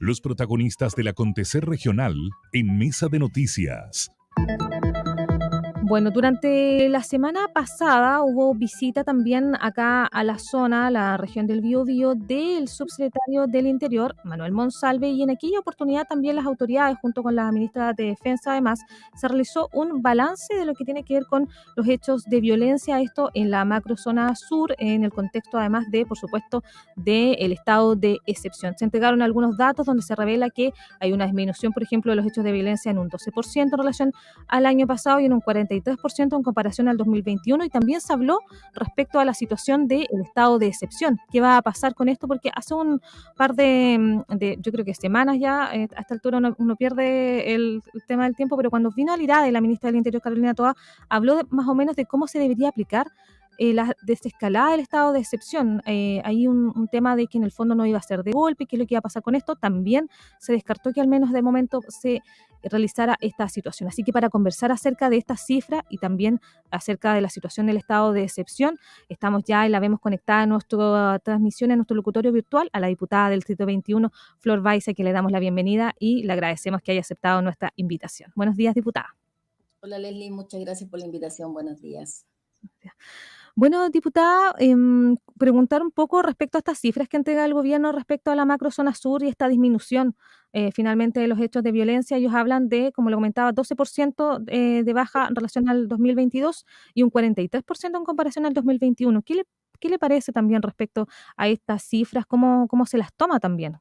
Los protagonistas del acontecer regional en Mesa de Noticias. Bueno, durante la semana pasada hubo visita también acá a la zona, la región del Biobío, del subsecretario del Interior, Manuel Monsalve, y en aquella oportunidad también las autoridades, junto con la ministra de Defensa, además, se realizó un balance de lo que tiene que ver con los hechos de violencia, esto en la macrozona sur, en el contexto además de, por supuesto, del estado de excepción. Se entregaron algunos datos donde se revela que hay una disminución, por ejemplo, de los hechos de violencia en un 12% en relación al año pasado y en un 43% en comparación al 2021, y también se habló respecto a la situación del estado de excepción. ¿Qué va a pasar con esto? Porque hace un par de yo creo que semanas ya, a esta altura uno pierde el tema del tiempo, pero cuando vino al IRADE, la ministra del Interior, Carolina Toa, habló más o menos de cómo se debería aplicar la desescalada del estado de excepción. Hay un tema de que en el fondo no iba a ser de golpe, qué es lo que iba a pasar con esto. También se descartó que al menos de momento se realizara esta situación. Así que para conversar acerca de esta cifra y también acerca de la situación del estado de excepción, estamos ya y la vemos conectada en nuestra transmisión, en nuestro locutorio virtual, a la diputada del Distrito 21, Flor Baiza, que le damos la bienvenida y le agradecemos que haya aceptado nuestra invitación. Buenos días, diputada. Hola Leslie, muchas gracias por la invitación. Buenos días. Bueno, diputada, preguntar un poco respecto a estas cifras que entrega el gobierno respecto a la macrozona sur y esta disminución finalmente de los hechos de violencia. Ellos hablan de, como lo comentaba, 12% de baja en relación al 2022 y un 43% en comparación al 2021. ¿Qué le parece también respecto a estas cifras? ¿Cómo se las toma también?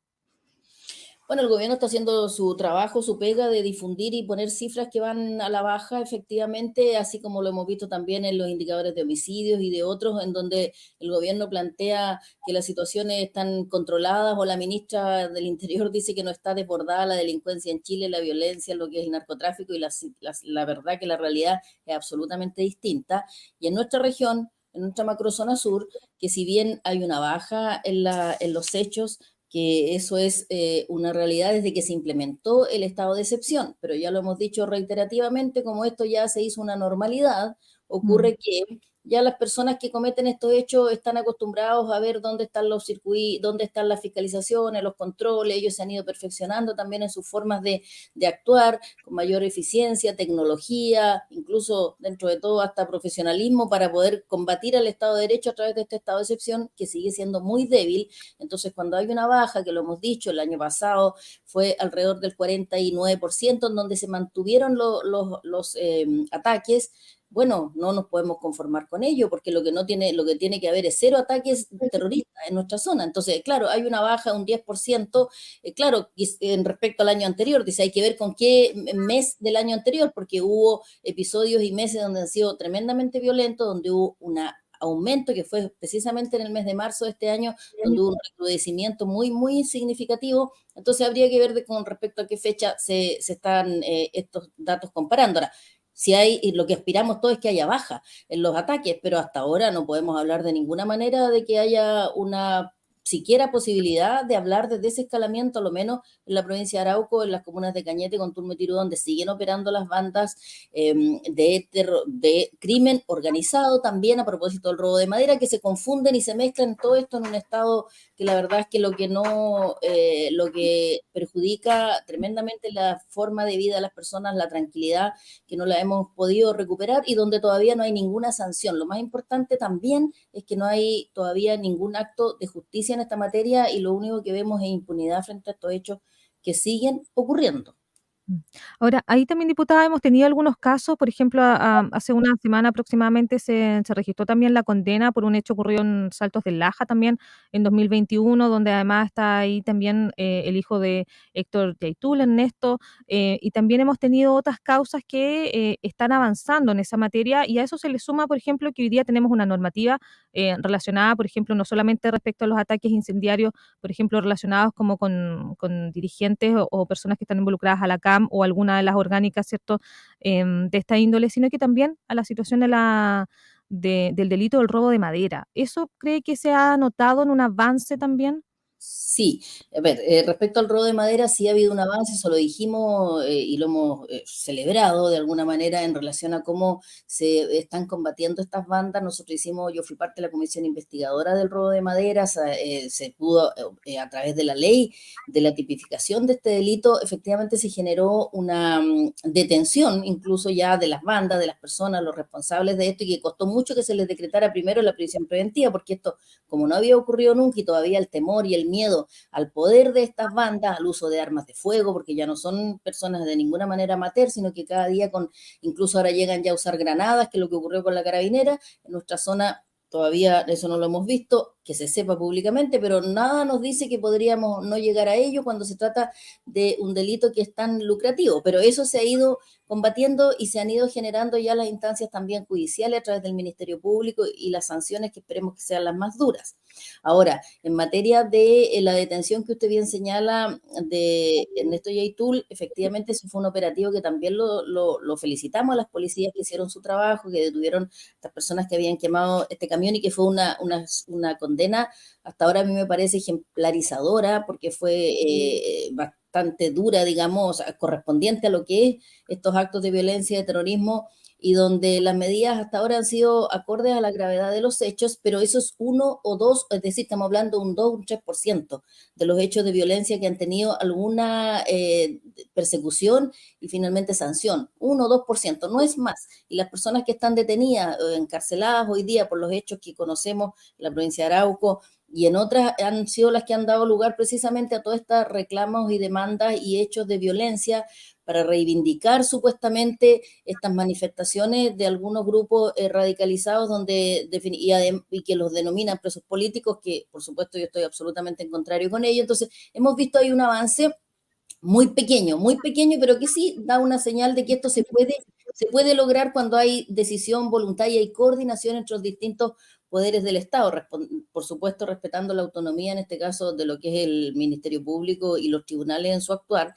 Bueno, el gobierno está haciendo su trabajo, su pega de difundir y poner cifras que van a la baja, efectivamente, así como lo hemos visto también en los indicadores de homicidios y de otros, en donde el gobierno plantea que las situaciones están controladas, o la ministra del Interior dice que no está desbordada la delincuencia en Chile, la violencia, lo que es el narcotráfico, y la verdad que la realidad es absolutamente distinta. Y en nuestra región, en nuestra macrozona sur, que si bien hay una baja en los hechos, que eso es una realidad desde que se implementó el estado de excepción, pero ya lo hemos dicho reiterativamente, como esto ya se hizo una normalidad, ocurre que ya las personas que cometen estos hechos están acostumbrados a ver dónde están los circuitos, dónde están las fiscalizaciones, los controles. Ellos se han ido perfeccionando también en sus formas de actuar con mayor eficiencia, tecnología, incluso dentro de todo hasta profesionalismo, para poder combatir al Estado de Derecho a través de este estado de excepción que sigue siendo muy débil. Entonces, cuando hay una baja, que lo hemos dicho, el año pasado fue alrededor del 49%, en donde se mantuvieron los ataques. Bueno, no nos podemos conformar con ello, porque lo que tiene que haber es cero ataques terroristas en nuestra zona. Entonces, claro, hay una baja, un 10%, claro, en respecto al año anterior. Dice, hay que ver con qué mes del año anterior, porque hubo episodios y meses donde han sido tremendamente violentos, donde hubo una aumento, que fue precisamente en el mes de marzo de este año, donde hubo un recrudecimiento muy, muy significativo. Entonces habría que ver con respecto a qué fecha se están estos datos comparando. Ahora, si hay, lo que aspiramos todos es que haya baja en los ataques, pero hasta ahora no podemos hablar de ninguna manera de que haya una siquiera posibilidad de hablar de desescalamiento, a lo menos en la provincia de Arauco, en las comunas de Cañete, Conturmo y Tirú, donde siguen operando las bandas de crimen organizado, también a propósito del robo de madera, que se confunden y se mezclan todo esto en un estado que la verdad es que lo que perjudica tremendamente la forma de vida de las personas, la tranquilidad, que no la hemos podido recuperar, y donde todavía no hay ninguna sanción. Lo más importante también es que no hay todavía ningún acto de justicia en esta materia, y lo único que vemos es impunidad frente a estos hechos que siguen ocurriendo. Ahora, ahí también, diputada, hemos tenido algunos casos, por ejemplo, hace una semana aproximadamente se registró también la condena por un hecho ocurrido en Saltos del Laja también en 2021, donde además está ahí también el hijo de Héctor Yaitul, Ernesto, y también hemos tenido otras causas que están avanzando en esa materia, y a eso se le suma, por ejemplo, que hoy día tenemos una normativa relacionada, por ejemplo, no solamente respecto a los ataques incendiarios, por ejemplo, relacionados como con dirigentes o personas que están involucradas a la CAM o alguna de las orgánicas, ¿cierto?, de esta índole, sino que también a la situación del delito del robo de madera. ¿Eso cree que se ha notado en un avance también? Sí, a ver, respecto al robo de madera, sí ha habido un avance, eso lo dijimos y lo hemos celebrado de alguna manera en relación a cómo se están combatiendo estas bandas. Nosotros hicimos, yo fui parte de la comisión investigadora del robo de madera, se pudo, a través de la ley, de la tipificación de este delito, efectivamente se generó una detención incluso ya de las bandas, de las personas, los responsables de esto, y que costó mucho que se les decretara primero la prisión preventiva, porque esto, como no había ocurrido nunca y todavía el temor y el miedo al poder de estas bandas, al uso de armas de fuego, porque ya no son personas de ninguna manera amateur, sino que cada día incluso ahora llegan ya a usar granadas, que es lo que ocurrió con la carabinera, en nuestra zona todavía eso no lo hemos visto, que se sepa públicamente, pero nada nos dice que podríamos no llegar a ello cuando se trata de un delito que es tan lucrativo, pero eso se ha ido combatiendo y se han ido generando ya las instancias también judiciales a través del Ministerio Público y las sanciones que esperemos que sean las más duras. Ahora, en materia de la detención que usted bien señala de Ernesto Yaitul, efectivamente eso fue un operativo que también lo felicitamos a las policías que hicieron su trabajo, que detuvieron a estas personas que habían quemado este camión y que fue una condena, hasta ahora a mí me parece ejemplarizadora, porque fue bastante dura, digamos, correspondiente a lo que es estos actos de violencia y de terrorismo, y donde las medidas hasta ahora han sido acordes a la gravedad de los hechos, pero eso es uno o dos, es decir, estamos hablando de un 2, un 3% de los hechos de violencia que han tenido alguna persecución y finalmente sanción, 1 o 2%, no es más. Y las personas que están detenidas, encarceladas hoy día por los hechos que conocemos en la provincia de Arauco, y en otras han sido las que han dado lugar precisamente a todas estas reclamos y demandas y hechos de violencia para reivindicar supuestamente estas manifestaciones de algunos grupos radicalizados y que los denominan presos políticos, que por supuesto yo estoy absolutamente en contrario con ello. Entonces hemos visto ahí un avance muy pequeño, pero que sí da una señal de que esto se puede lograr cuando hay decisión voluntaria y coordinación entre los distintos poderes del Estado, por supuesto respetando la autonomía en este caso de lo que es el Ministerio Público y los tribunales en su actuar,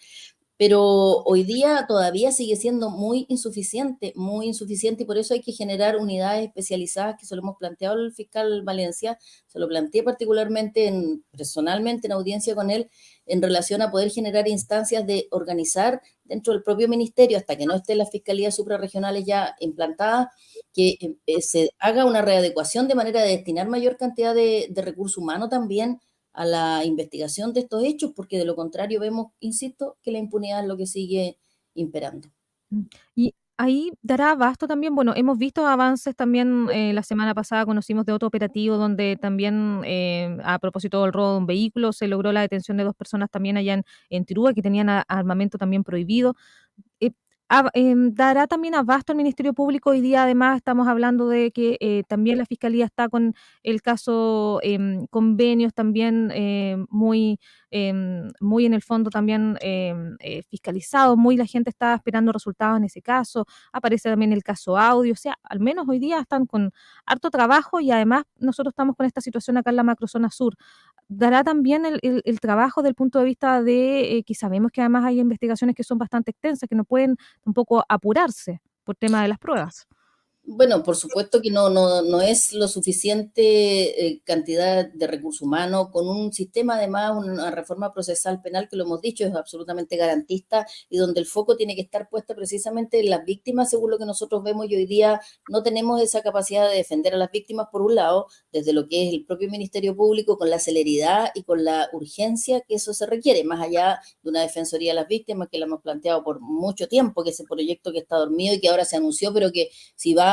pero hoy día todavía sigue siendo muy insuficiente, y por eso hay que generar unidades especializadas, que se lo hemos planteado al fiscal Valencia, se lo planteé particularmente personalmente en audiencia con él, en relación a poder generar instancias de organizar dentro del propio ministerio, hasta que no estén las fiscalías suprarregionales ya implantadas, que se haga una readecuación de manera de destinar mayor cantidad de recursos humanos también a la investigación de estos hechos, porque de lo contrario vemos, insisto, que la impunidad es lo que sigue imperando. Mm. Y ahí dará abasto también, bueno, hemos visto avances también, la semana pasada conocimos de otro operativo donde también, a propósito del robo de un vehículo, se logró la detención de 2 personas también allá en Tirúa, que tenían armamento también prohibido. Eh, dará también abasto al Ministerio Público. Hoy día, además, estamos hablando de que también la Fiscalía está con el caso, convenios también muy en el fondo también fiscalizados, muy la gente está esperando resultados en ese caso. Aparece también el caso audio, o sea, al menos hoy día están con harto trabajo y además nosotros estamos con esta situación acá en la macrozona sur. Dará también el trabajo del punto de vista de que sabemos que además hay investigaciones que son bastante extensas, que no pueden un poco apurarse por tema de las pruebas. Bueno, por supuesto que no es lo suficiente cantidad de recursos humanos, con un sistema además, una reforma procesal penal que lo hemos dicho, es absolutamente garantista y donde el foco tiene que estar puesto precisamente en las víctimas, según lo que nosotros vemos, y hoy día no tenemos esa capacidad de defender a las víctimas, por un lado, desde lo que es el propio Ministerio Público, con la celeridad y con la urgencia que eso se requiere, más allá de una defensoría de las víctimas que la hemos planteado por mucho tiempo, que ese proyecto que está dormido y que ahora se anunció, pero que si vamos,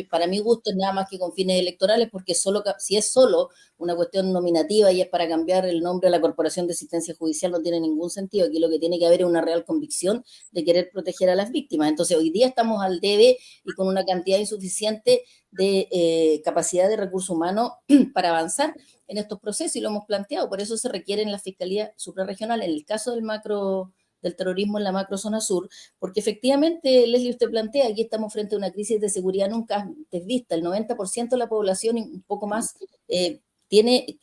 para mi gusto es nada más que con fines electorales, porque si es solo una cuestión nominativa y es para cambiar el nombre a la Corporación de Asistencia Judicial, no tiene ningún sentido. Aquí lo que tiene que haber es una real convicción de querer proteger a las víctimas. Entonces hoy día estamos al debe y con una cantidad insuficiente de capacidad de recursos humanos para avanzar en estos procesos, y lo hemos planteado. Por eso se requiere en la Fiscalía Suprarregional, en el caso del terrorismo en la macrozona sur, porque efectivamente, Leslie, usted plantea, aquí estamos frente a una crisis de seguridad nunca antes vista. El 90% de la población y un poco más tiene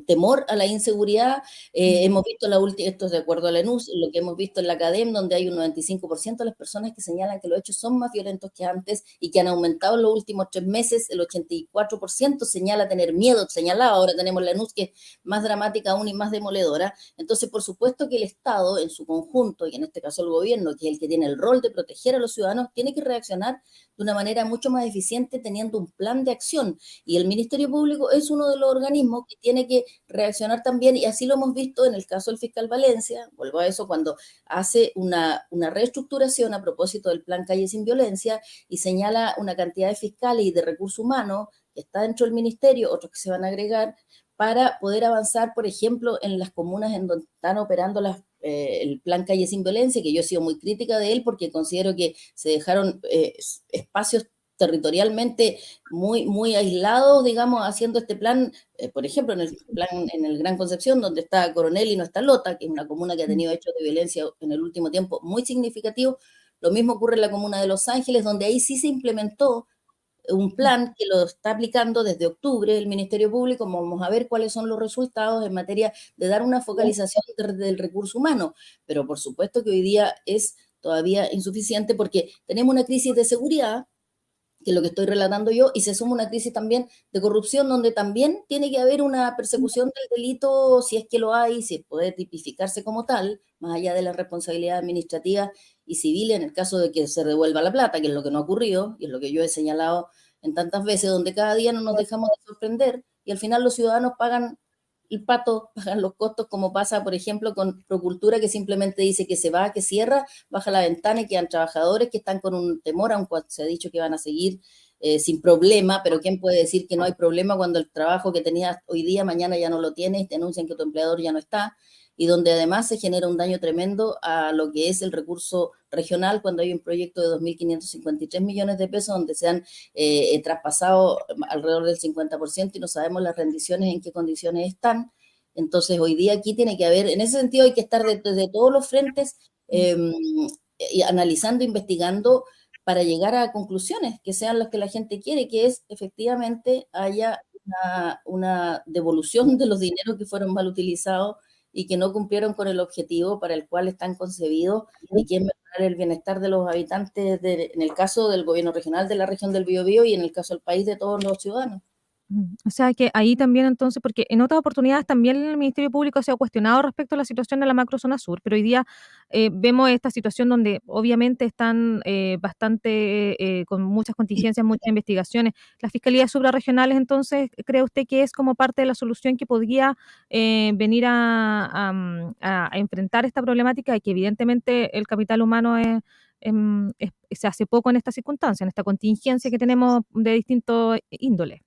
temor a la inseguridad. Hemos visto esto es de acuerdo a la ENUS, lo que hemos visto en la CADEM, donde hay un 95% de las personas que señalan que los hechos son más violentos que antes y que han aumentado en los últimos 3 meses. El 84% señala tener miedo, señalaba, ahora tenemos la ENUS que es más dramática aún y más demoledora. Entonces, por supuesto que el Estado en su conjunto, y en este caso el gobierno, que es el que tiene el rol de proteger a los ciudadanos, tiene que reaccionar de una manera mucho más eficiente teniendo un plan de acción. Y el Ministerio Público es uno de los organismos que tiene que reaccionar también, y así lo hemos visto en el caso del fiscal Valencia. Vuelvo a eso, cuando hace una reestructuración a propósito del plan Calle Sin Violencia y señala una cantidad de fiscales y de recursos humanos que está dentro del ministerio, otros que se van a agregar, para poder avanzar, por ejemplo, en las comunas en donde están operando el plan Calle Sin Violencia, que yo he sido muy crítica de él porque considero que se dejaron espacios territorialmente muy, muy aislados, digamos, haciendo este plan, por ejemplo, en el Gran Concepción, donde está Coronel y no está Lota, que es una comuna que ha tenido hechos de violencia en el último tiempo muy significativos. Lo mismo ocurre en la comuna de Los Ángeles, donde ahí sí se implementó un plan que lo está aplicando desde octubre el Ministerio Público. Vamos a ver cuáles son los resultados en materia de dar una focalización del recurso humano, pero por supuesto que hoy día es todavía insuficiente porque tenemos una crisis de seguridad, que es lo que estoy relatando yo, y se suma una crisis también de corrupción, donde también tiene que haber una persecución del delito, si es que lo hay, si puede tipificarse como tal, más allá de la responsabilidad administrativa y civil en el caso de que se devuelva la plata, que es lo que no ha ocurrido, y es lo que yo he señalado en tantas veces, donde cada día no nos dejamos de sorprender, y al final los ciudadanos pagan el pato, pagan los costos, como pasa, por ejemplo, con Procultura, que simplemente dice que se va, que cierra, baja la ventana y quedan trabajadores que están con un temor, aunque se ha dicho que van a seguir sin problema, pero ¿quién puede decir que no hay problema cuando el trabajo que tenías hoy día, mañana ya no lo tienes, te anuncian que tu empleador ya no está? Y donde además se genera un daño tremendo a lo que es el recurso regional cuando hay un proyecto de 2.553 millones de pesos donde se han traspasado alrededor del 50% y no sabemos las rendiciones en qué condiciones están. Entonces, hoy día aquí tiene que haber, en ese sentido hay que estar desde todos los frentes analizando, investigando para llegar a conclusiones que sean las que la gente quiere, que es efectivamente haya una devolución de los dineros que fueron mal utilizados y que no cumplieron con el objetivo para el cual están concebidos, y que es mejorar el bienestar de los habitantes, en el caso del gobierno regional de la región del Biobío y en el caso del país de todos los ciudadanos. O sea que ahí también entonces, porque en otras oportunidades también el Ministerio Público se ha cuestionado respecto a la situación de la macrozona sur, pero hoy día vemos esta situación donde obviamente están bastante con muchas contingencias, muchas investigaciones. Las fiscalías suprarregionales, entonces, ¿cree usted que es como parte de la solución que podría venir a enfrentar esta problemática y que evidentemente el capital humano se hace poco en esta circunstancia, en esta contingencia que tenemos de distintos índoles?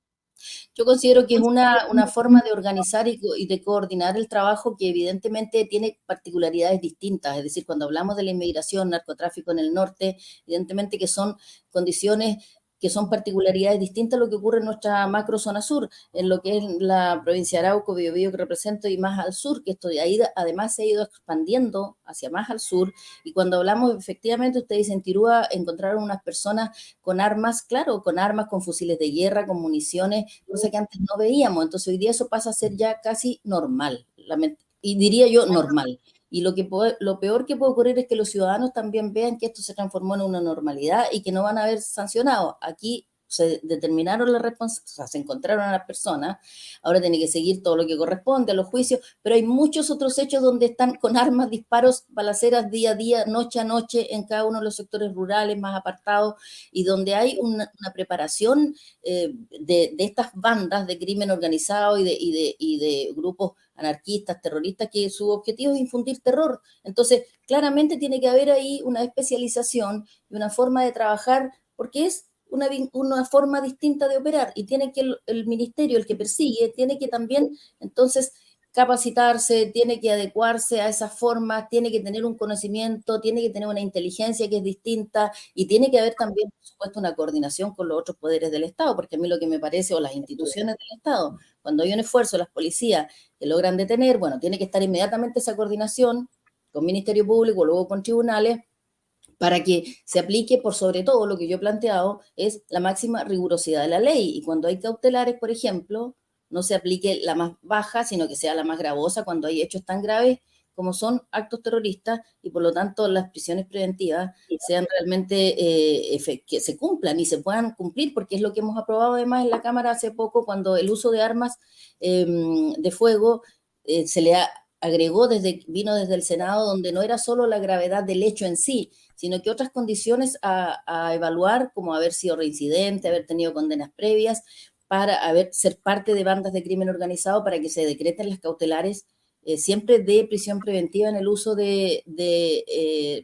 Yo considero que es una forma de organizar y de coordinar el trabajo que evidentemente tiene particularidades distintas. Es decir, cuando hablamos de la inmigración, narcotráfico en el norte, evidentemente que son condiciones que son particularidades distintas a lo que ocurre en nuestra macro zona sur, en lo que es la provincia de Arauco, Biobío que represento, y más al sur, que esto de ahí además se ha ido expandiendo hacia más al sur. Y cuando hablamos, efectivamente, usted dice, en Tirúa encontraron unas personas con armas, claro, con armas, con fusiles de guerra, con municiones, cosa que antes no veíamos. Entonces hoy día eso pasa a ser ya casi normal, y diría yo normal. Y lo peor que puede ocurrir es que los ciudadanos también vean que esto se transformó en una normalidad y que no van a haber sancionados. Aquí se determinaron las responsabilidades, o sea, se encontraron a las personas, ahora tiene que seguir todo lo que corresponde a los juicios, pero hay muchos otros hechos donde están con armas, disparos, balaceras día a día, noche a noche, en cada uno de los sectores rurales más apartados, y donde hay una preparación de estas bandas de crimen organizado y de grupos anarquistas, terroristas, que su objetivo es infundir terror. Entonces, claramente tiene que haber ahí una especialización y una forma de trabajar, porque es una forma distinta de operar, y tiene que el ministerio, el que persigue, tiene que también entonces capacitarse, tiene que adecuarse a esa forma, tiene que tener un conocimiento, tiene que tener una inteligencia que es distinta, y tiene que haber también, por supuesto, una coordinación con los otros poderes del Estado, porque a mí lo que me parece, o las instituciones del Estado, cuando hay un esfuerzo, las policías que logran detener, bueno, tiene que estar inmediatamente esa coordinación con Ministerio Público, luego con tribunales, para que se aplique por sobre todo lo que yo he planteado es la máxima rigurosidad de la ley. Y cuando hay cautelares, por ejemplo, no se aplique la más baja, sino que sea la más gravosa cuando hay hechos tan graves como son actos terroristas, y por lo tanto las prisiones preventivas sean realmente que se cumplan y se puedan cumplir, porque es lo que hemos aprobado además en la Cámara hace poco, cuando el uso de armas de fuego se le agregó vino desde el Senado, donde no era solo la gravedad del hecho en sí, sino que otras condiciones a evaluar, como haber sido reincidente, haber tenido condenas previas, para ser parte de bandas de crimen organizado, para que se decreten las cautelares siempre de prisión preventiva en el uso de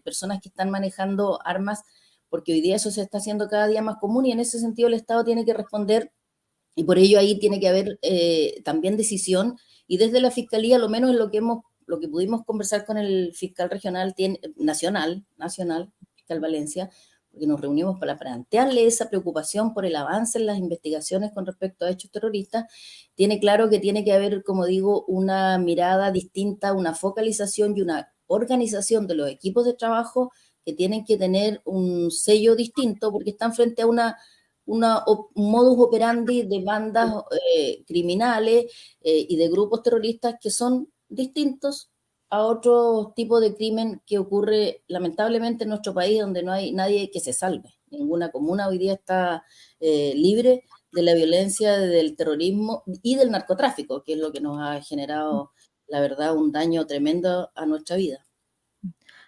personas que están manejando armas, porque hoy día eso se está haciendo cada día más común, y en ese sentido el Estado tiene que responder, y por ello ahí tiene que haber también decisión, y desde la Fiscalía, lo menos lo que pudimos conversar con el fiscal regional nacional, fiscal Valencia, porque nos reunimos para plantearle esa preocupación por el avance en las investigaciones con respecto a hechos terroristas. Tiene claro que tiene que haber, como digo, una mirada distinta, una focalización y una organización de los equipos de trabajo que tienen que tener un sello distinto, porque están frente a un modus operandi de bandas criminales y de grupos terroristas que son distintos a otro tipo de crimen que ocurre lamentablemente en nuestro país, donde no hay nadie que se salve. Ninguna comuna hoy día está libre de la violencia, del terrorismo y del narcotráfico, que es lo que nos ha generado, la verdad, un daño tremendo a nuestra vida.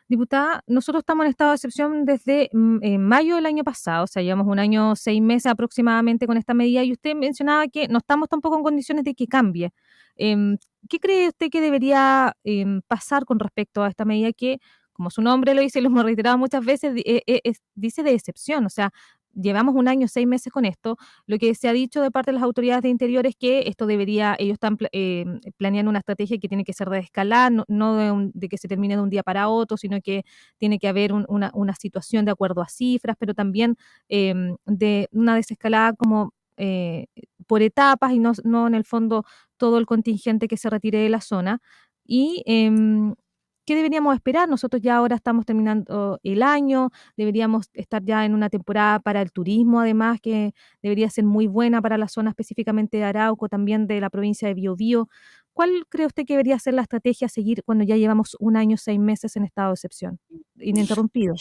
Diputada, nosotros estamos en estado de excepción desde mayo del año pasado, o sea, llevamos un año, 6 meses aproximadamente con esta medida, y usted mencionaba que no estamos tampoco en condiciones de que cambie. ¿Qué cree usted que debería pasar con respecto a esta medida que, como su nombre lo dice y lo hemos reiterado muchas veces, dice de excepción? O sea, llevamos un año, 6 meses con esto. Lo que se ha dicho de parte de las autoridades de Interior es que esto debería, ellos están planeando una estrategia que tiene que ser de escalar, no de que se termine de un día para otro, sino que tiene que haber una situación de acuerdo a cifras, pero también de una desescalada como por etapas, y no en el fondo todo el contingente que se retire de la zona. Y ¿qué deberíamos esperar? Nosotros ya ahora estamos terminando el año, deberíamos estar ya en una temporada para el turismo, además, que debería ser muy buena para la zona específicamente de Arauco, también de la provincia de Biobío. ¿Cuál cree usted que debería ser la estrategia a seguir cuando ya llevamos un año, 6 meses en estado de excepción ininterrumpido?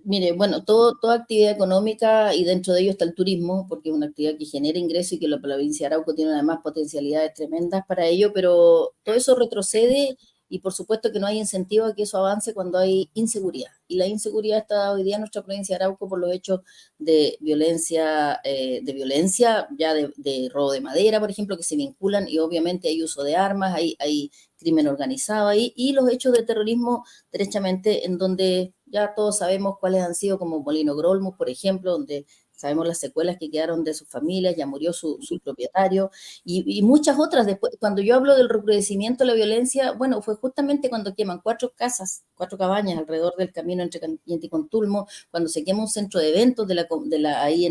Mire, bueno, toda actividad económica, y dentro de ello está el turismo, porque es una actividad que genera ingresos y que la provincia de Arauco tiene además potencialidades tremendas para ello, pero todo eso retrocede, y por supuesto que no hay incentivo a que eso avance cuando hay inseguridad. Y la inseguridad está hoy día en nuestra provincia de Arauco por los hechos de violencia, ya de robo de madera, por ejemplo, que se vinculan, y obviamente hay uso de armas, hay crimen organizado ahí, y los hechos de terrorismo derechamente, en donde ya todos sabemos cuáles han sido, como Molino Grolmus, por ejemplo, donde sabemos las secuelas que quedaron de sus familias, ya murió su propietario, y muchas otras. Después, cuando yo hablo del recrudecimiento de la violencia, bueno, fue justamente cuando queman 4 casas, 4 cabañas alrededor del camino entre Cañete y Contulmo, cuando se quema un centro de eventos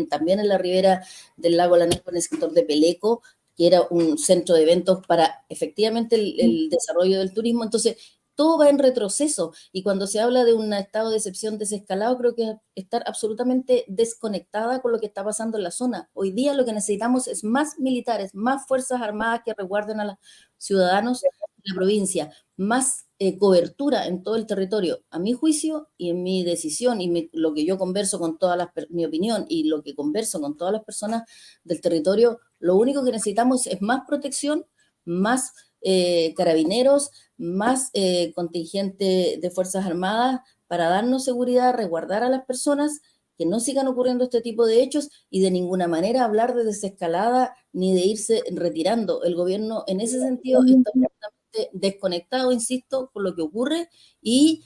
también en la ribera del lago Laneco, en el sector de Peleco, que era un centro de eventos para efectivamente el desarrollo del turismo. Entonces, todo va en retroceso, y cuando se habla de un estado de excepción desescalado, creo que es estar absolutamente desconectada con lo que está pasando en la zona. Hoy día lo que necesitamos es más militares, más fuerzas armadas que resguarden a los ciudadanos de la provincia, más cobertura en todo el territorio. A mi juicio y en mi decisión, y lo que yo converso con mi opinión y lo que converso con todas las personas del territorio, lo único que necesitamos es más protección, más carabineros, más contingente de Fuerzas Armadas, para darnos seguridad, resguardar a las personas, que no sigan ocurriendo este tipo de hechos, y de ninguna manera hablar de desescalada ni de irse retirando. El gobierno en ese sentido está completamente desconectado, insisto, por lo que ocurre, y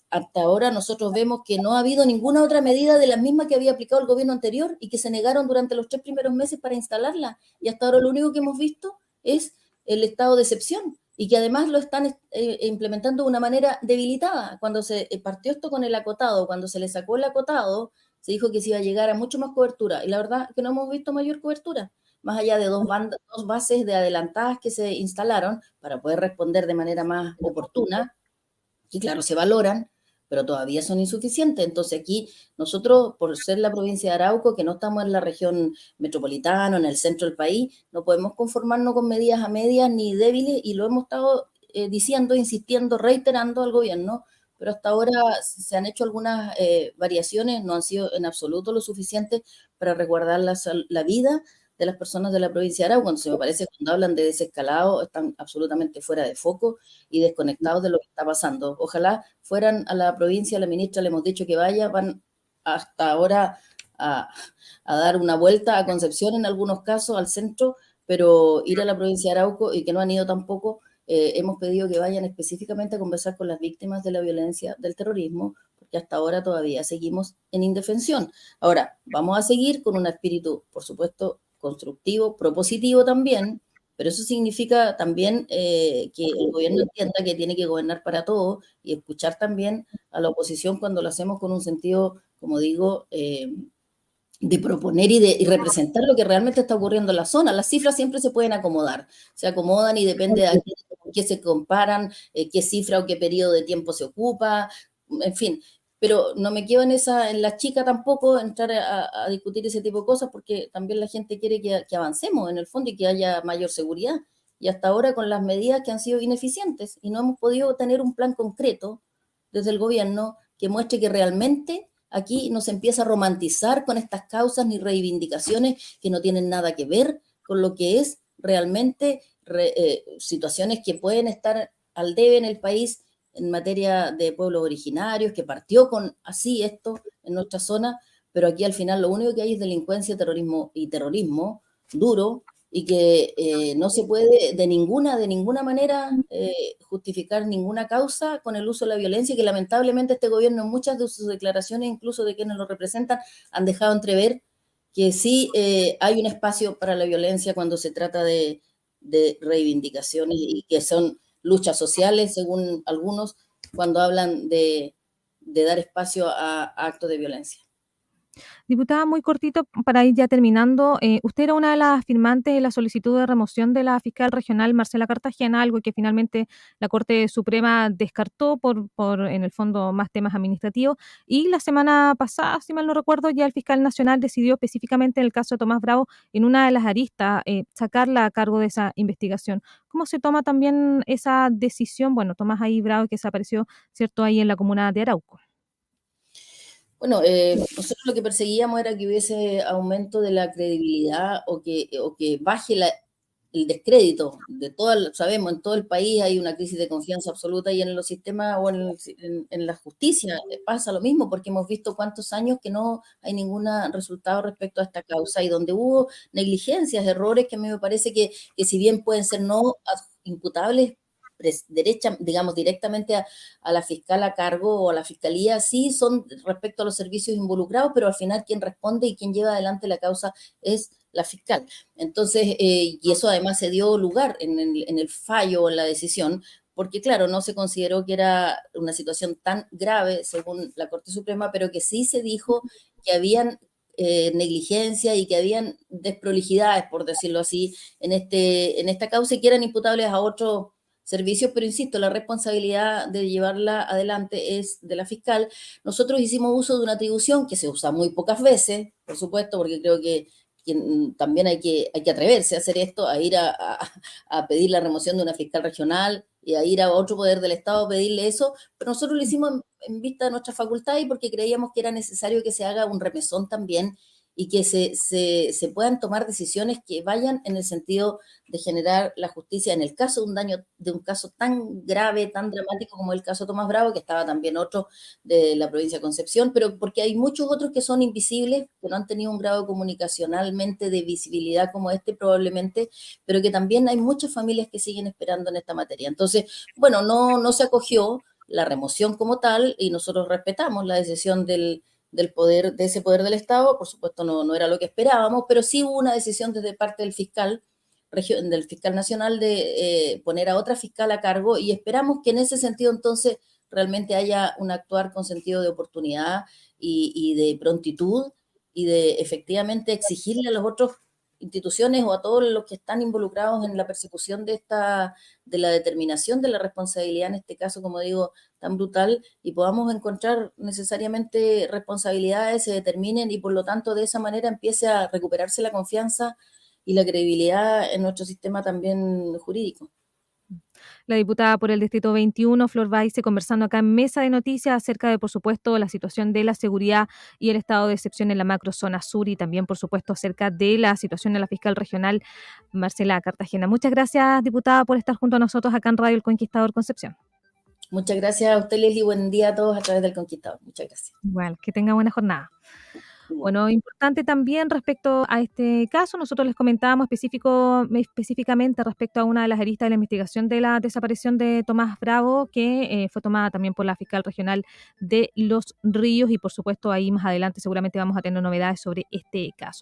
hasta ahora nosotros vemos que no ha habido ninguna otra medida de las mismas que había aplicado el gobierno anterior, y que se negaron durante los 3 primeros meses para instalarla, y hasta ahora lo único que hemos visto es el estado de excepción, y que además lo están implementando de una manera debilitada. Cuando se partió esto con el acotado, cuando se le sacó el acotado, se dijo que se iba a llegar a mucho más cobertura, y la verdad es que no hemos visto mayor cobertura, más allá de dos bases de adelantadas que se instalaron para poder responder de manera más oportuna, y claro, se valoran, pero todavía son insuficientes. Entonces aquí nosotros, por ser la provincia de Arauco, que no estamos en la región metropolitana, en el centro del país, no podemos conformarnos con medidas a medias ni débiles, y lo hemos estado diciendo, insistiendo, reiterando al gobierno, pero hasta ahora se han hecho algunas variaciones, no han sido en absoluto lo suficiente para resguardar la vida de las personas de la provincia de Arauco. Entonces me parece que cuando hablan de desescalado están absolutamente fuera de foco y desconectados de lo que está pasando. Ojalá fueran a la provincia, a la ministra le hemos dicho que vaya, van hasta ahora a, a dar una vuelta a Concepción en algunos casos, al centro, pero ir a la provincia de Arauco, y que no han ido tampoco, hemos pedido que vayan específicamente a conversar con las víctimas de la violencia, del terrorismo, porque hasta ahora todavía seguimos en indefensión. Ahora, vamos a seguir con un espíritu, por supuesto, constructivo, propositivo también, pero eso significa también que el gobierno entienda que tiene que gobernar para todos y escuchar también a la oposición cuando lo hacemos con un sentido, como digo, de proponer y representar lo que realmente está ocurriendo en la zona. Las cifras siempre se pueden acomodar, se acomodan y depende de qué se comparan, qué cifra o qué periodo de tiempo se ocupa, en fin. Pero no me quedo en la chica tampoco, entrar a discutir ese tipo de cosas, porque también la gente quiere que avancemos en el fondo y que haya mayor seguridad. Y hasta ahora con las medidas que han sido ineficientes y no hemos podido tener un plan concreto desde el gobierno que muestre que realmente aquí no se empieza a romantizar con estas causas ni reivindicaciones que no tienen nada que ver con lo que es realmente situaciones que pueden estar al debe en el país en materia de pueblos originarios, que partió con así esto en nuestra zona, pero aquí al final lo único que hay es delincuencia, terrorismo y terrorismo duro, y que no se puede de ninguna manera justificar ninguna causa con el uso de la violencia, que lamentablemente este gobierno en muchas de sus declaraciones, incluso de quienes lo representan, han dejado entrever que sí hay un espacio para la violencia cuando se trata de reivindicaciones y que son luchas sociales, según algunos, cuando hablan de dar espacio a actos de violencia. Diputada, muy cortito para ir ya terminando. Usted era una de las firmantes de la solicitud de remoción de la fiscal regional Marcela Cartagena, algo que finalmente la Corte Suprema descartó por en el fondo, más temas administrativos. Y la semana pasada, si mal no recuerdo, ya el fiscal nacional decidió específicamente en el caso de Tomás Bravo, en una de las aristas, sacarla a cargo de esa investigación. ¿Cómo se toma también esa decisión? Bueno, Tomás ahí Bravo, que desapareció, ¿cierto?, ahí en la comuna de Arauco. Bueno, nosotros lo que perseguíamos era que hubiese aumento de la credibilidad, o que baje el descrédito de sabemos, en todo el país hay una crisis de confianza absoluta, y en los sistemas o en la justicia pasa lo mismo, porque hemos visto cuántos años que no hay ningún resultado respecto a esta causa, y donde hubo negligencias, errores que a mí me parece que si bien pueden ser no imputables digamos, directamente a la fiscal a cargo o a la fiscalía, sí son respecto a los servicios involucrados, pero al final quien responde y quien lleva adelante la causa es la fiscal. Entonces, y eso además se dio lugar en el fallo o en la decisión, porque claro, no se consideró que era una situación tan grave según la Corte Suprema, pero que sí se dijo que habían negligencia y que habían desprolijidades, por decirlo así, en esta causa, y que eran imputables a otros servicios, pero insisto, la responsabilidad de llevarla adelante es de la fiscal. Nosotros hicimos uso de una atribución que se usa muy pocas veces, por supuesto, porque creo que también hay que atreverse a hacer esto, a ir a pedir la remoción de una fiscal regional y a ir a otro poder del Estado a pedirle eso, pero nosotros lo hicimos en vista de nuestra facultad y porque creíamos que era necesario que se haga un remesón también y que se puedan tomar decisiones que vayan en el sentido de generar la justicia en el caso de un caso tan grave, tan dramático como el caso Tomás Bravo, que estaba también otro de la provincia de Concepción, pero porque hay muchos otros que son invisibles, que no han tenido un grado comunicacionalmente de visibilidad como este probablemente, pero que también hay muchas familias que siguen esperando en esta materia. Entonces, bueno, no se acogió la remoción como tal y nosotros respetamos la decisión del poder, de ese poder del Estado. Por supuesto no era lo que esperábamos, pero sí hubo una decisión desde parte del fiscal nacional de poner a otra fiscal a cargo, y esperamos que en ese sentido entonces realmente haya un actuar con sentido de oportunidad y de prontitud, y de efectivamente exigirle a los otros instituciones o a todos los que están involucrados en la persecución de la determinación de la responsabilidad, en este caso, como digo, tan brutal, y podamos encontrar necesariamente responsabilidades, se determinen y por lo tanto de esa manera empiece a recuperarse la confianza y la credibilidad en nuestro sistema también jurídico. La diputada por el Distrito 21, Flor Baise, conversando acá en Mesa de Noticias acerca de, por supuesto, la situación de la seguridad y el estado de excepción en la macrozona sur y también, por supuesto, acerca de la situación de la fiscal regional Marcela Cartagena. Muchas gracias, diputada, por estar junto a nosotros acá en Radio El Conquistador Concepción. Muchas gracias a usted, Leslie. Buen día a todos a través del Conquistador. Muchas gracias. Igual, que tenga buena jornada. Igual. Bueno, importante también respecto a este caso, nosotros les comentábamos específicamente respecto a una de las aristas de la investigación de la desaparición de Tomás Bravo, que fue tomada también por la fiscal regional de Los Ríos y por supuesto ahí más adelante seguramente vamos a tener novedades sobre este caso.